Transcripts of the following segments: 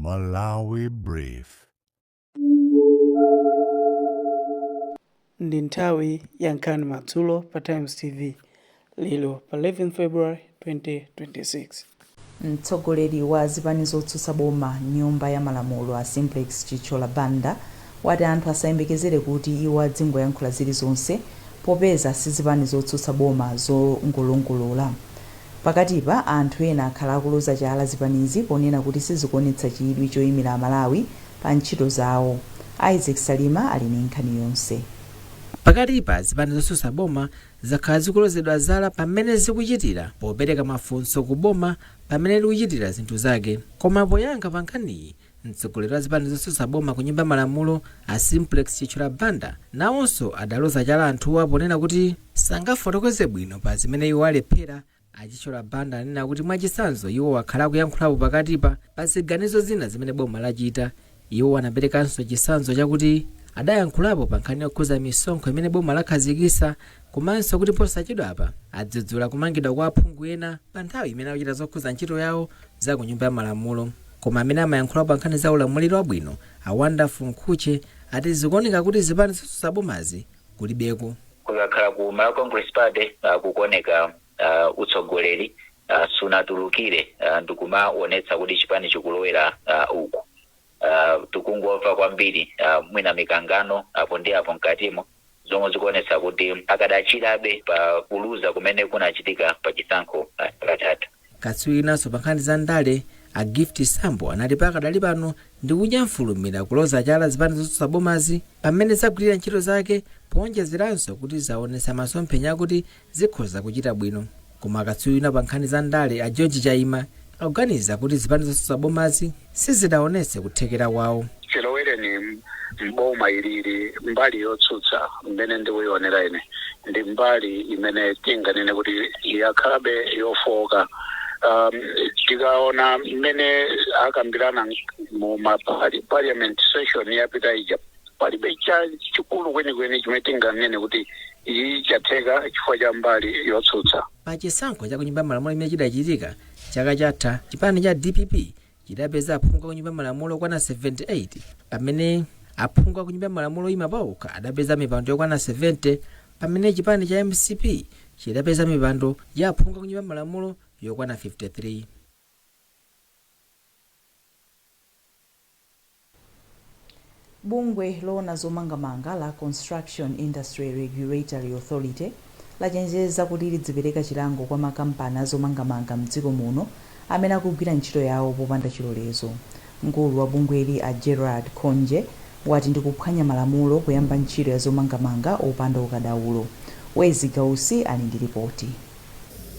Malawi Brief. Ndi nthawi ya nkhani madzulo pa Times TV lero pa 11 February 2026. Mtsogoleri wa zipani zotsutsa boma nyumba ya malamulo a Simplex Chichola Banda wati anthu asayembekezere kuti iwo adzingoyankhula zilizonse popeza sizipani zotsutsa boma zongolongolola. Pakatipa anthu ena akhala akuloza chala zipanizi ponena kuti sizikuonetsa chidwi choyimira Amalawi pa ntchito zawo. Isaac Salima ali ndi nkhani yonse. Pakatipa zipani zotsutsa boma zakhala zikulozedwa zala pamene zikuchitira popereka mafunso ku boma pamene likuchitira zinthu zake. Koma poyankha pa nkhaniyi, mtsogoleri wa zipani zotsutsa boma ku nyumba malamulo a Simplex Chichola Banda nawonso adaloza chala anthuwa ponena kuti sangafotokoze bwino pa zimene iwo alephera. Chichola Banda anena kuti mwachitsanzo iwo wakhala akuyankhulapo pakatipa pa ziganizo zina zimene boma lachita. Iwo anaperekanso chitsanzo chakuti adayankhulapo pa nkhani yokhuza misonkho imene boma lakhazikitsa, komanso kuti posachedwapa adzudzula kumangidwa kwa aphungu ena pa nthawi imene akuchita zokhuza ntchito yawo za ku nyumba ya malamulo. Koma amene amayankhulapo pa nkhani za ulamuliro wabwino a Wonderful Nkhuche ati zikuoneka kuti zipani zotsutsa bomazi kulibeko. Kukakhala ku Malawi Congress Party kukuoneka utsogoleri sunatulukire ndikumaonetsa kuti chipani chikulowera uku. Tikungomva kwambiri mwina mikangano apo ndi apo mkatimo zomwe zikuonetsa kuti akadachirabe pa kuluza kumene kunachitika pa chisankho chakatatu. Katswiri naso pa nkhani za ndale a Gift Sambo anati pakadali pano ndi kudya mfulumira kuloza chala zipani zotsutsa bomazi pamene zagwirira ntchito zake, powonjezeranso kuti zaonetsa masomphenya akuti zikhoza kuchita bwino. Koma katswiri na pa nkhani za ndale a George Chaima akuganiza kuti zipani zotsutsa bomazi sizidaonetse kuthekera kwawo. Chilowere ni mboma ilili mbali yotsutsa mmene ndikuionera ine ndi mbali imene tinganene kuti yakhalabe yofoka. Tikaona mmene akambirana mu parliament session yapita ija palibe chikulu kwenikweni chimene tinganene kuti iyi chatheka chifukwa cha mbali yotsutsa. Pa chisankho cha ku nyumba malamulo imene chidachitika chaka chatha, chipani cha DPP chidapeza aphungu ku nyumba malamulo okwana 78 pamene aphungu ku nyumba malamulo ima pawokha adapeza mipando yokwana 70, pamene chipani cha MCP chidapeza mipando ya aphungu ku nyumba malamulo yokwana 53. Bungwe loona zomangamanga la Construction Industry Regulatory Authority lachenjeza kuti lidzipereka chilango kwa makampani azomangamanga mdziko muno amene akugwira ntchito yawo popanda chilolezo. Mkulu wa bungweli a Gerard Konje wati ndikuphwanya malamulo kuyamba ntchito ya zomangamanga opanda ukadaulo. Wezi Gausi ali ndi ripoti.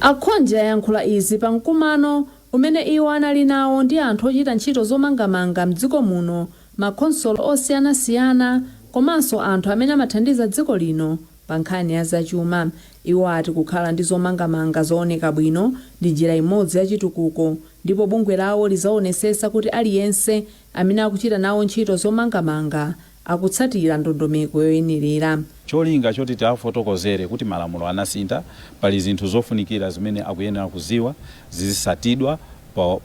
Akhonje ayankhula izi pa mkumano umene iwo anali nawo ndi anthu ochita ntchito zomangamanga mdziko muno, makonsolo osiyanasiyana komanso anthu amene amathandiza dziko lino pa nkhani ya zachuma. Iwo ati kukhala ndi zomangamanga zooneka bwino ndi njira imodzi ya chitukuko, ndipo bungwe lawo lizaonesesa kuti aliyense amene akuchita nawo ntchito zomangamanga akutsatira ndondomeko yoyenerera. Cholinga choti tiafotokozere kuti malamulo anasintha, pali zinthu zofunikira zimene akuyenera kuziwa zizisatidwa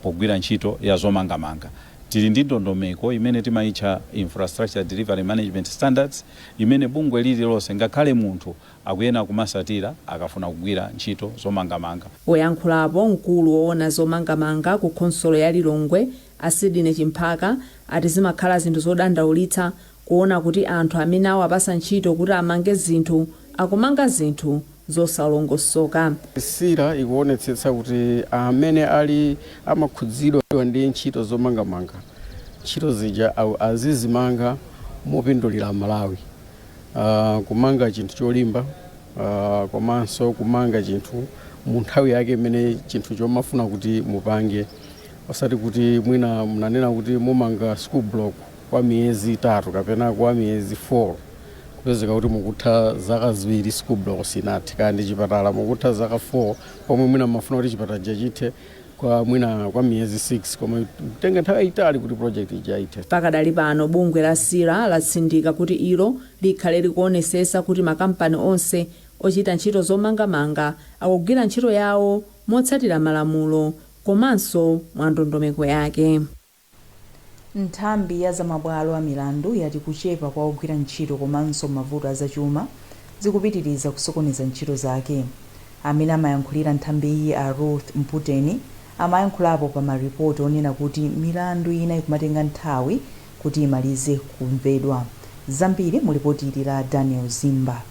pogwira ntchito ya zomangamanga. Tili ndi ndondomeko imene timaitcha Infrastructure Delivery Management Standards imene bungwe lililonse ngakhale munthu akuyenera kumasatira akafuna kugwira ntchito zomangamanga. Woyankhulapo mkulu woona zomangamanga ku khonsolo ya Lilongwe Asidine Chimphaka ati zimakhala zinthu zodandaulitsa kuona kuti anthu amene awapasa ntchito kuti amange zinthu akumanga zinthu zosalongosoka. Sira ikuonetsetsa kuti amene ali amakhudzidwa ndi ntchito zomangamanga ntchito zija azizimanga mopindulira Malawi. Kumanga chinthu cholimba komanso kumanga chinthu mu nthawi yake imene chinthu chomafuna kuti mupange, osati kuti mwina mnanena kuti mumanga school block kwa miyezi 3 kapena kwa miyezi 4 kupezeka kuti mukutha zaka 2 school block sinati, kandi chipatala mukutha zaka 4 pomwe mwina mafuna kuti chipatala chachithe kwa mwina kwa miyezi 6 koma tenga nthawi itali kuti project ijaithe. Pakadali pano bungwe la Sira latsindika kuti ilo likhale likuonesesa kuti makampani onse ochita ntchito zomangamanga akugwira ntchito yawo motsatira malamulo komanso mwa ndondomeko yake. nthambi ya zamabwalo a milandu yati kuchepa kwa ogwira ntchito komanso mavuto azachuma zikupitiriza kusokoneza ntchito zake. Amene amayankhulira nthambi iyi a Ruth Mputeni amayankhulapo pa maripoti onena kuti milandu ina ikumatenga nthawi kuti imalize kumvedwa. Zambiri mu ripoti ili la Daniel Zimba.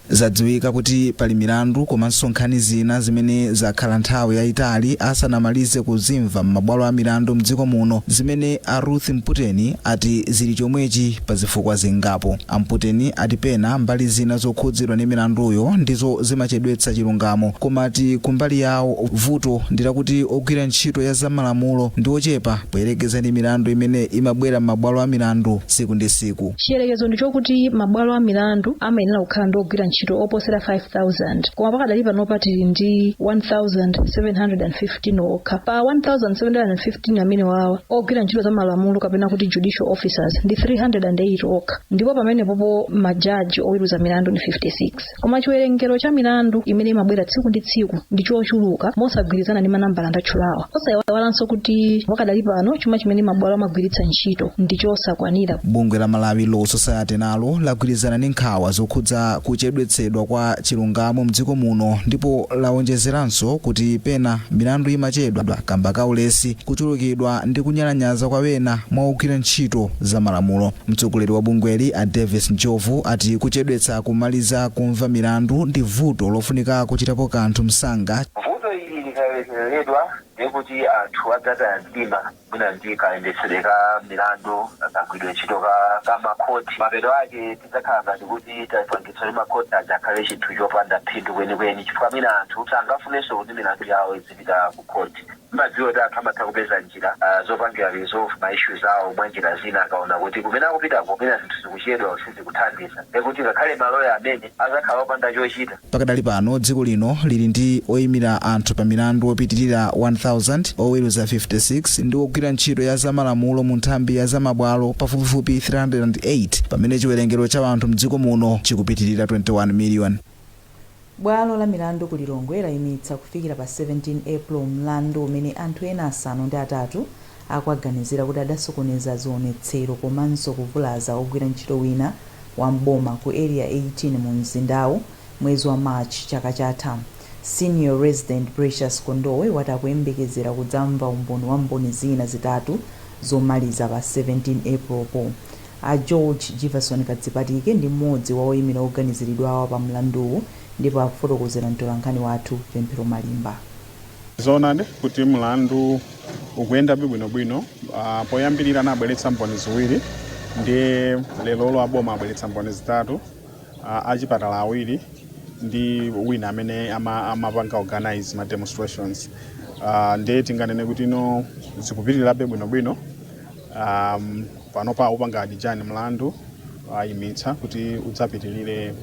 Zadziwika kuti pali milandu komanso nkhani zina zimene zakhala nthawi yayitali asanamalize kuzimva m'mabwalo a milandu mdziko muno, zimene a Ruth Mputeni ati zili chomwechi pa zifukwa zingapo. Mputeni ati pena mbali zina zokhudzidwa ndi milanduyo ndizo zimachedwetsa chilungamo, koma ati kumbali yawo vuto ndilakuti ogwira ntchito ya zamalamulo ndi ochepa poyerekeza ndi milandu imene imabwera m'mabwalo a milandu siku ndi siku. Chiyerekezo ndi chokuti mabwalo a milandu amayenera kukhala ndi ogwira ntchito oposera 5,000 koma pakadali pano patili ndi 1,715 okha. Pa 1,715 amene wawa ogwira ntchito za malamulo kapena kuti judicial officers ndi 308 okha, ndipo pamene popo majaji oweruza milandu ndi 56. Koma chiwerengero cha milandu imene imabwera tsiku ndi tsiku ndi chochuluka mosagwirizana ndi manambala ndatchulawa. Osayiwalanso kuti pakadali pano chuma chimene mabwalo amagwiritsa ntchito ndi chosakwanira. Bungwe la Malawi Law Society nalo lagwirizana ndi nkhawa zokhudza kuchedwetsedwa kwa chilungamo mdziko muno, ndipo lawonjezeranso kuti pena milandu imachedwa kamba ka ulesi, kuchulukidwa ndi kunyalanyaza kwa wena mwa ogwira ntchito za malamulo. Mtsogoleri wa bungweli a Davis Njovu ati kuchedwetsa kumaliza kumva milandu ndi vuto lofunika kuchitapo kanthu msanga. Vuto ili likaleredwa ndikuti anthu adzata mdima mwina ndi kayendetsedwe milandu akagwidwa ntchito ka makhoti. Mapeto ake tidzakhala ngati kuti tapangitsa makhoti adzakhale chinthu chopanda phindu kwenikweni, chifukwa mwina anthu sangafunenso kuti milandu yawo izipita ku khoti. Madziwo kuti anthu amatha kupeza njira zopangira resolve ma issues awo mwa njira zina, akaona kuti kumene akupitako mwina zinthu zikuchedwa sizikuthandiza, ekuti ngakhale maloya amene azakhala opanda chochita. Pakadali pano dziko lino lili ndi oyimira anthu pa milandu opitirira 1,000, oweruza 56 ndi ogwira ntchito ya zamalamulo mu nthambi ya zamabwalo pafupifupi 308, pamene chiwerengero cha anthu mdziko muno chikupitirira 21 million. Bwalo la milandu ku Lilongwe layimitsa kufikira pa 17 April mlandu umene anthu ena asanu ndi atatu akuaganizira kuti adasokoneza zionetsero komanso kuvulaza ogwira ntchito wina wa mboma ku area 18 mu mzindawu mwezi wa March chaka chatha. Senior resident Precious Kondowe wati akuyembekezera kudzamva umboni wa mboni zina zitatu zomaliza pa 17 April po. A George Jefferson Kadzipatike ndi mmodzi wa oyimira oganiziridwawa pa mlanduwu, ndipo akufotokozera mtolankhani wathu Pemphero Malimba. Zonade kuti mlandu ukuyenda bwinobwino, poyambirira anabweretsa mboni ziwiri ndi lero aboma abweretsa mboni zitatu, achipatala awiri ndi wina amene amapanga organize ma demonstrations. Ndiye tinganene kuti ino zikupitirirabe bwinobwino. Pano pa upanga adijani mlandu ayimitsa kuti udzapitirire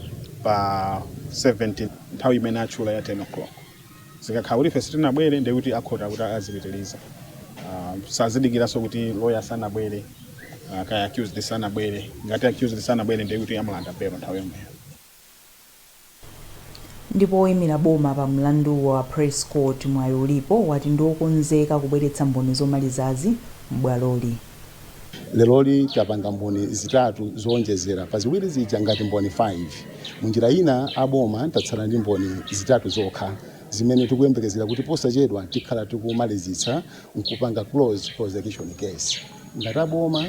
pa 17 nthawi imene atchula ya 10 o'clock. Zikakhala kuti fesi tinabwere ndiye kuti akhota kuti azipitiriza. Sazidikiranso kuti lawyer sanabwere, kaya accused sanabwere. Ngati accused sanabwere ndiye kuti amulanda belo nthawi yomweyo. Ndipo oyimira boma pa mlandu wa press court mwayi ulipo wati ndiokonzeka kubweretsa mboni zomalizazi m'bwaloli. Leloli tapanga mboni zitatu zonjezera pa ziwiri zija ngati mboni 5. Munjira ina aboma tatsala ndi mboni zitatu zokha zimene tikuyembekezera kuti posachedwa tikhala tikumalizitsa nkupanga close prosecution case. Ngati aboma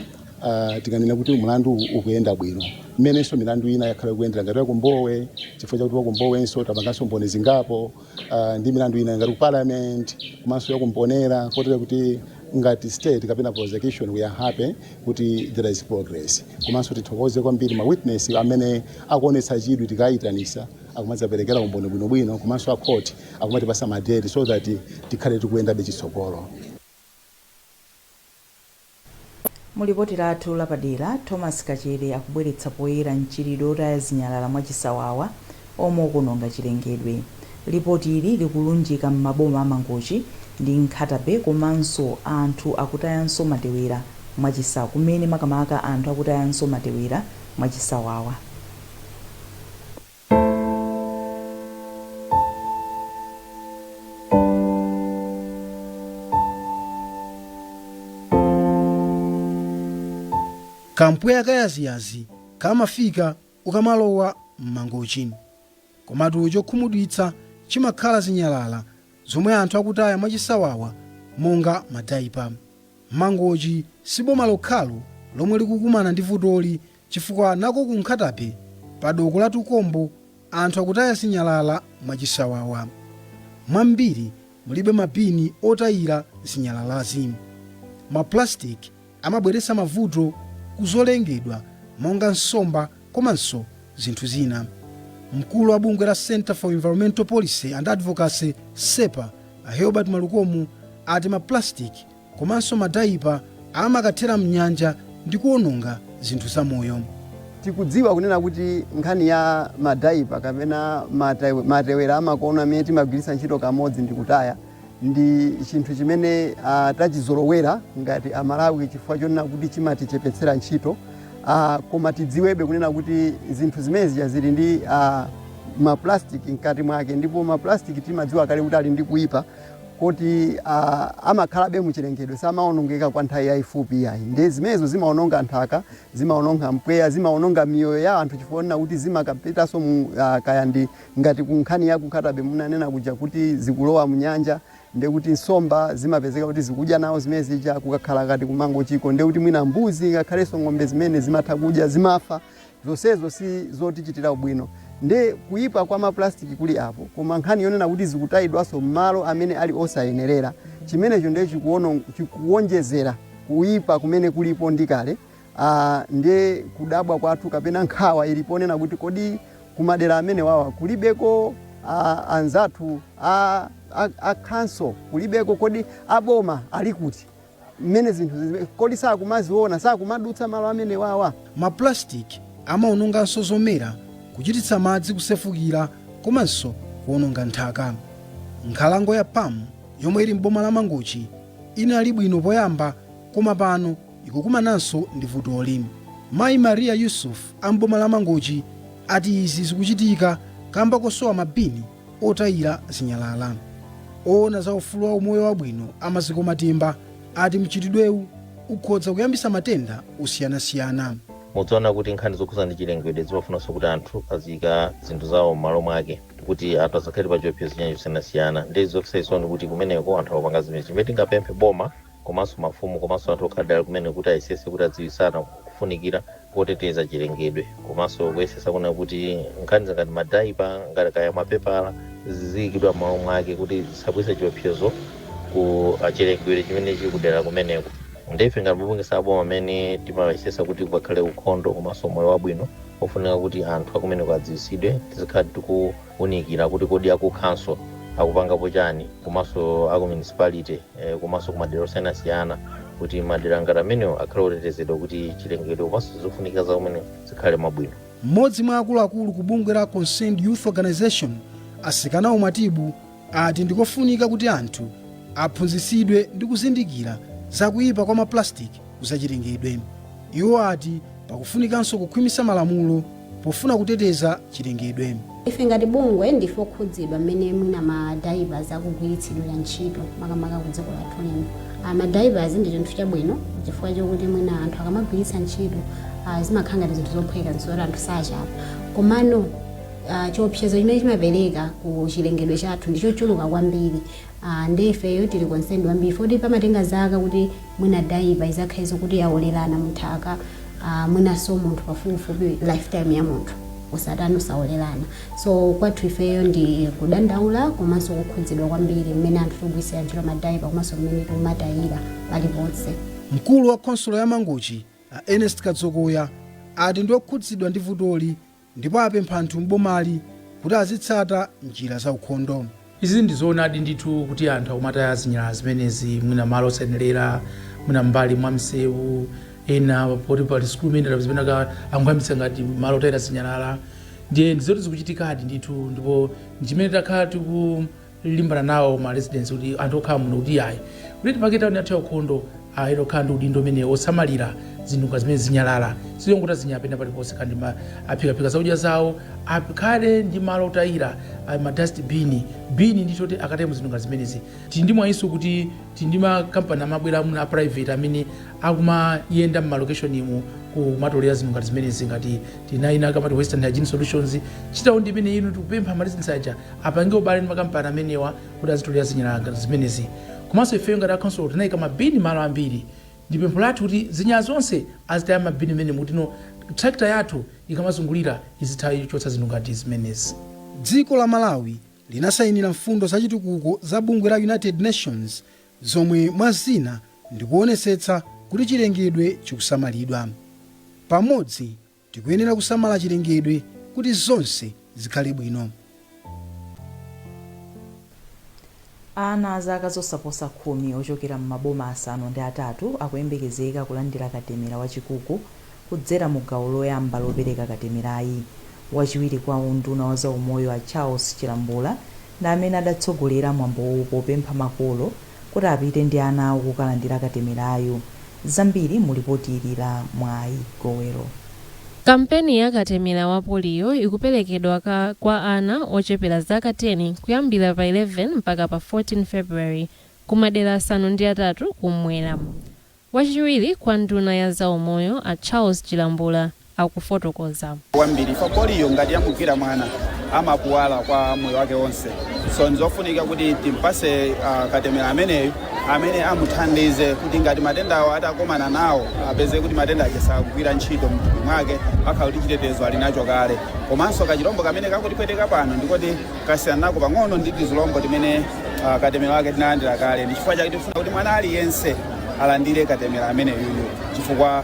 tikanena kuti mlandu ukuyenda bwino, mmenenso milandu ina yakhala kuyendera ngati yakumbowe, chifukwa chakuti wakumbowenso tapanganso mboni zingapo, ndi milandu ina ngati ku parliament komanso yakumponera, kotera kuti ngati state kapena prosecution we are happy kuti there is progress. Komanso tithokoze kwambiri ma witness amene akuonetsa chidwi tikayitanisa akumadzaperekera umboni bwinobwino, komanso a court akumatipasa madeti so that tikhale tikuyenda bechitsogolo. Mulipoti lathu lapadera, Thomas Kachere akubweretsa poyera mchitidwe otaya zinyalala mwachisawawa omwe ukunonga chilengedwe. Lipoti ili likulunjika m'maboma a Mangochi ndi Nkhatabe, komanso anthu akutayanso matewera mwachisawawa, kumene makamaka anthu akutayanso matewera mwachisawawa. kampweya kayaziyazi kamafika ukamalowa m'mangochi. Komatu chokhumudwitsa chimakhala zinyalala zomwe anthu akutaya mwachisawawa monga madaipa. Mangochi si boma lokhalo lomwe likukumana ndi vutoli, chifukwa nako kunkhatape pa doko la Tukombo anthu akutaya zinyalala mwachisawawa. Mwambiri mulibe mabini otayira zinyalalazi. Maplastic amabweretsa mavuto kuzolengedwa monga nsomba komanso zinthu zina. Mkulu wa bungwe la Center for Environmental Policy and Advocacy SEPA Herbert Malukomu ati maplastic komanso madaipa amakathera mnyanja ndi kuononga zinthu za moyo. Tikudziwa kunena kuti nkhani ya madaipa kapena matewera amakono amene timagwiritsa ntchito kamodzi ndi kutaya ndi chinthu chimene tachizolowera ngati Amalawi chifukwa chonena kuti chimatichepetsera ntchito. Koma tidziwebe kunena kuti zinthu zimezi zili ndi maplastic mkati mwake, ndipo maplastic timadziwa kale kuti ali ndi kuipa kuti amakhalabe muchilengedwe samaonongeka kwa nthawi yayifupi yayi. Ndi zimenezo zimaononga nthaka, zimaononga mpweya, zimaononga miyoyo ya anthu chifukwa kuti zimakapitanso kaya ndi ngati kunkhani ya kunkhatabe munanena kuja kuti zikulowa mnyanja, ndi kuti nsomba zimapezeka kuti zikudya nawo zimene zija kukakhala kati kumangochiko, ndi kuti mwina mbuzi ngakhalenso ng'ombe zimene zimatha kudya zimafa. Zonsezo si zotichitira ubwino. Ndi kuipa kwa maplastic kuli apo, koma nkhani yonena kuti zikutayidwanso m'malo amene ali osayenerera, chimenecho ndiye chikuwonjezera kuipa kumene kulipo ndikale. Ndi kudabwa kwathu kapena nkhawa iliponena kuti kodi kumadera amene wawa kulibeko anzathu a council, kulibeko kodi aboma ali kuti mmene zinthu kodi sakumaziona, sakumadutsa malo amene wawa. Maplastic amaononganso zomera, kuchititsa madzi kusefukira komanso kuononga nthaka. Nkhalango ya Pamu yomwe ili m'boma la Mangochi inali bwino poyamba, koma pano ikukumananso ndi vutoli. Mayi Maria Yusuf m'boma la Mangochi ati izi zikuchitika kamba kosowa mabini otayira zinyalala. Oona za ufulu wa umoyo wabwino amaziko matimba ati mchitidwewu ukhoza kuyambisa matenda osiyanasiyana. Mudziona kuti nkhani zokhuza ndi chilengedwe zimafunanso kuti anthu azika zinthu zawo m'malo mwake, kuti anthu asakhale pa chiopsezo chinyanji kusiyanasiyana. Ndi zofesayisoni kuti kumeneko anthu akupanga zimene chimene tingapemphe boma komanso mafumu komanso anthu okhalidala kumene kuti ayesese kuti adziwisana kufunikira koteteza chilengedwe, komanso kuyesesa kuna kuti nkhani ngati madaipa ngati kaya mapepala ziziyikidwa m'malo mwake kuti zisabwise chiopsezo ku chilengedwe chimene chili kudera kumeneko. Ndife ngati mabungwe aboma amene timayesesa kuti kukhale ukhondo komanso moyo wabwino ofunika kuti anthu akumeneko adziwisidwe. Tizikhala tikuwunikira kuti kodi aku council akupangapo chani, komanso aku municipality komanso kumadera osiyanasiyana kuti madera ngati amenewo akhale otetezedwa kuti chilengedwe komanso zofunika za kumene zikhale mabwino. Mmodzi mwa akuluakulu ku bungwe la Concerned Youth Organization Asikana Umatibu ati ndikofunika kuti anthu aphunzitsidwe ndi kuzindikira zakuipa kwa maplastic kusachilengedwe. Iwo ati pakufunikanso kukhwimisa malamulo pofuna kuteteza chilengedwe. Ife ngati bungwe ndife okhudzidwa mmene mwina madivers akugwiritsidwira ntchito makamaka ku dziko lathu lino. Madivers ndi chinthu chabwino chifukwa chokuti mwina anthu akamagwiritsa ntchito zimakhala ngati zinthu zophweka zoti anthu sachapa. Komano chiopsezo chimene chimapereka ku chilengedwe chathu ndichochuluka kwambiri. Ndifeyo tili concerned kwambiri foti pamatenga zaka kuti mwina diver izakhaizo kuti yaolerana munthaka, mwinanso munthu pafupifupi lifetime ya munthu usatani usaolerana. So kwathu ifeyo ndi kudandaula komanso kukhudzidwa kwambiri mmene anthu tikugwirisira ntchito madiver komanso mmene tikumatayira paliponse. Mkulu wa khonsolo ya Mangochi Ernest Kadzokoya ati ndi okhudzidwa ndi vutoli ndipo apempha anthu m'bomali kuti azitsata njira za ukhondo. Izi ndizoonadi ndithu kuti anthu akumataya zinyalala zimenezi mwina malo osayenerera, mwina mbali mwa msewu ena poti pali sikulu imene zimene anguyambitsa ngati malo otayira zinyalala. Ndiye ndizoti zikuchitikadi ndithu, ndipo ndimene takhala tikulimbana nawo ma residents kuti anthu okhala muno kuti ayi kuti tipaketa kuti athe ukhondo ayirokhala ndi udindo umene osamalira zinthu zimene zinyalala sizonguta zinyapenda paliponse kandi aphikaphika zakudya zawo akhale ndi malo otayira madustbin ndithu kuti akatemo zinthu zimenezi tili ndi mwayiso kuti tili ndi makampani amabwera amuna a private amene akumayenda mmalocation imu kumatolera zinthu ngati zimenezi ngati tinaina kamati Western Hygiene Solutions chitawo ndi imene inu tikupempha malizinsaja apange ubale ndi makampani amenewa kuti azitolera zinyalala zimenezi. Komanso ifeyo ngati council tinayika mabini malo ambiri ndi pempho lathu kuti zinyalala zonse azitaya mabini mmene mutino tractor yathu ikamazungulira izitha ichotsa zinthu ngati zimenezi. dziko la Malawi linasayinira mfundo zachitukuko za bungwe la United Nations zomwe mwazina ndikuonetsetsa kuti chilengedwe chikusamalidwa. Pamodzi tikuyenera kusamala chilengedwe kuti zonse zikhale bwino. Ana azaka zosaposa 10 ochokera m'maboma asanu ndi atatu akuyembekezeka kulandira katemera wachikuku kudzera mu gawo loyamba lopereka katemerayi. Wachiwiri kwa unduna wa zaumoyo a Charles Chilambula ndi amene adatsogolera mwambowo popempha makolo kuti apite ndi ana awo kukalandira katemerayo. Zambiri mulipoti la Mwayi Gowero. Kampeni ya katemera wa polio ikuperekedwa kwa ana ochepera zaka 10 kuyambira pa 11 mpaka pa 14 February kumadera asanu ndi atatu kumwera. Wachiwiri kwa nduna ya zaumoyo a Charles Chilambula akufotokoza. Wambiri fa polio ngati yamugwira mwana amapuwala kwa moyo wake wonse. So nzofunika kuti timpase katemera amene amuthandize kuti ngati matenda awo atakomana nawo apeze kuti matenda akesagwira ntchito mthupi mwake akhala kuti chitetezo ali nacho kale. Komanso kachilombo kamene kakutipweteka pano ndikoti kasiyanako pang'ono ndi tizilombo timene katemera wake tinalandira kale. Ndi chifukwa chake tifuna kuti mwana aliyense alandire katemera amene yuyu chifukwa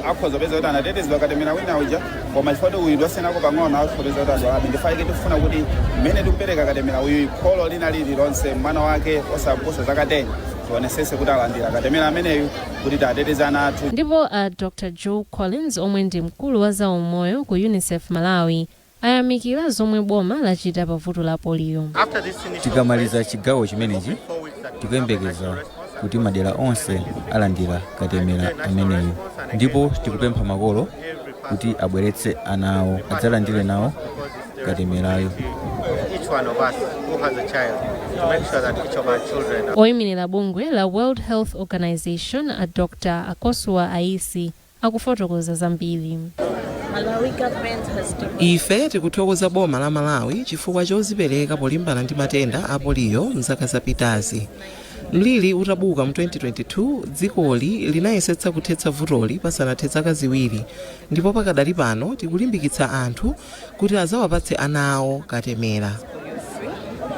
akhoza peza kuti anatetezedwa katemera wina uja koma chifukwa uyu ndiwasenako pang'ono akhoza kuti adwalabe. Ndifaike tifuna kuti mmene tikupereka katemera uyu kholo lina lililonse mwana wake osaposa zaka 10 tionesese kuti alandira katemera ameneyu kuti tateteze ana athu. Ndipo Dr. Joe Collins omwe ndi mkulu wa zaumoyo ku UNICEF Malawi ayamikira zomwe boma lachita pa vuto la polio. Tikamaliza chigawo chimenechi tikuyembekeza kuti madera onse alandira katemera ameneyo ndipo tikupempha makolo kuti abweretse ana awo adzalandire nawo katemerayo. Oyimirira bungwe la World Health Organization a Dr. Akosua Aisi akufotokoza zambiri. Ife tikuthokoza boma la Malawi chifukwa chozipereka polimbana ndi matenda a polio mzaka zapitazi. Mlili utabuka mu 2022 dzikoli linayesetsa kuthetsa vutoli pasanathe zaka ziwiri ndipo pakadali pano tikulimbikitsa anthu kuti azawapatse ana awo katemera.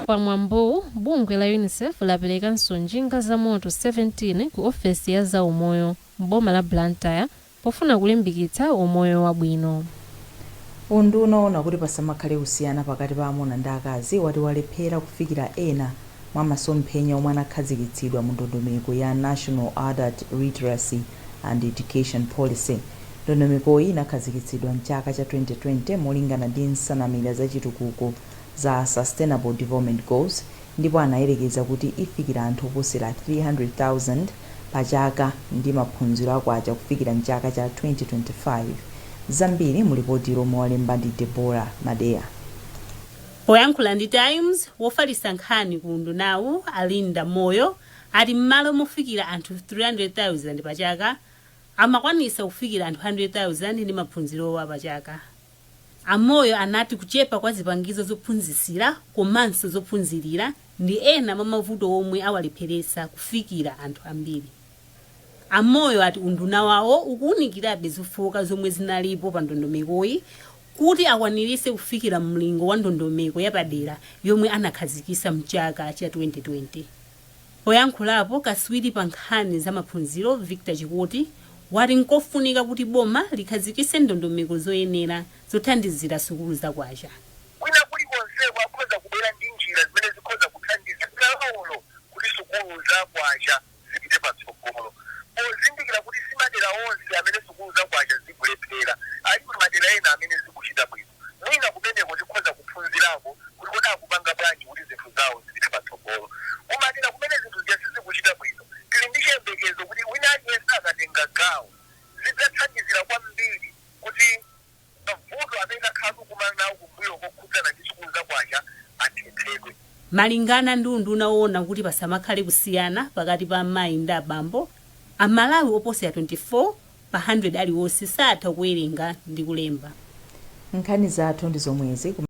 Pamwambo bungwe la UNICEF laperekanso njinga za moto 17 ku ofesi ya zaumoyo mboma la Blantyre pofuna kulimbikitsa umoyo wabwino. Unduna unaona kuti pasamakhale kusiyana pakati pa amuna ndi akazi wati walephera kufikira ena mwa masomphenya omwe anakhazikitsidwa mu ndondomeko ya National Adult Literacy and Education Policy. Ndondomeko iyi inakhazikitsidwa mchaka cha 2020 molingana ndi nsanamira za chitukuko za Sustainable Development Goals ndipo anayerekeza kuti ifikira anthu oposera 300,000 pa chaka ndi maphunziro akwacha kufikira mchaka cha 2025. Zambiri mulipoti lomwe walemba ndi Deborah Madea. Poyankhula ndi Times wofalitsa nkhani kundu nawo Alinda Moyo ati mmalo mofikira anthu 300,000 pa chaka amakwanisa kufikira anthu 100,000 ndi maphunziro pa chaka. Amoyo anati kuchepa kwa zipangizo zophunzitsira komanso zophunzirira ndi ena mwa mavuto omwe awalepheretsa kufikira anthu ambiri. Amoyo ati unduna wawo ukuunikirabe zofooka zomwe zinalipo pa ndondomekoyi kuti akwanirise kufikira mlingo wa ndondomeko yapadera yomwe anakhazikitsa mchaka cha 2020. Poyankhulapo kaswiri pa nkhani za maphunziro Victor Chikoti wati nkofunika kuti boma likhazikitse ndondomeko zoyenera zothandizira sukulu zakwacha. Kwina kuli konsewa akhoza kubwera ndi njira zimene zikhoza kuthandiza laulo kuti sukulu zakwacha zipite patsogolo. Pozindikira kuti si madera onse amene sukulu zakwacha zikulephera ali kuti madera ena amene zikuchita bwino. Mwina kumeneko zikhoza kuphunzirako kuti kodi akupanga bwanji kuti zinthu zawo zipite patsogolo. Kumadera kumene zinthu zikuchita bwino tili ndi chiyembekezo kuti kutenga gawo zidzathandizira kwambiri kuti mavuto amene akhala kukumana nawo kumbuyo kokhudzana ndi sukulu zakwacha athetsedwe. malingana ndi unduna woona kuti pasamakhale kusiyana pakati pa amayi ndi abambo, amalawi oposera 24 pa 100 aliwonse satha kuwerenga ndi kulemba. nkhani zathu ndi zomwezi.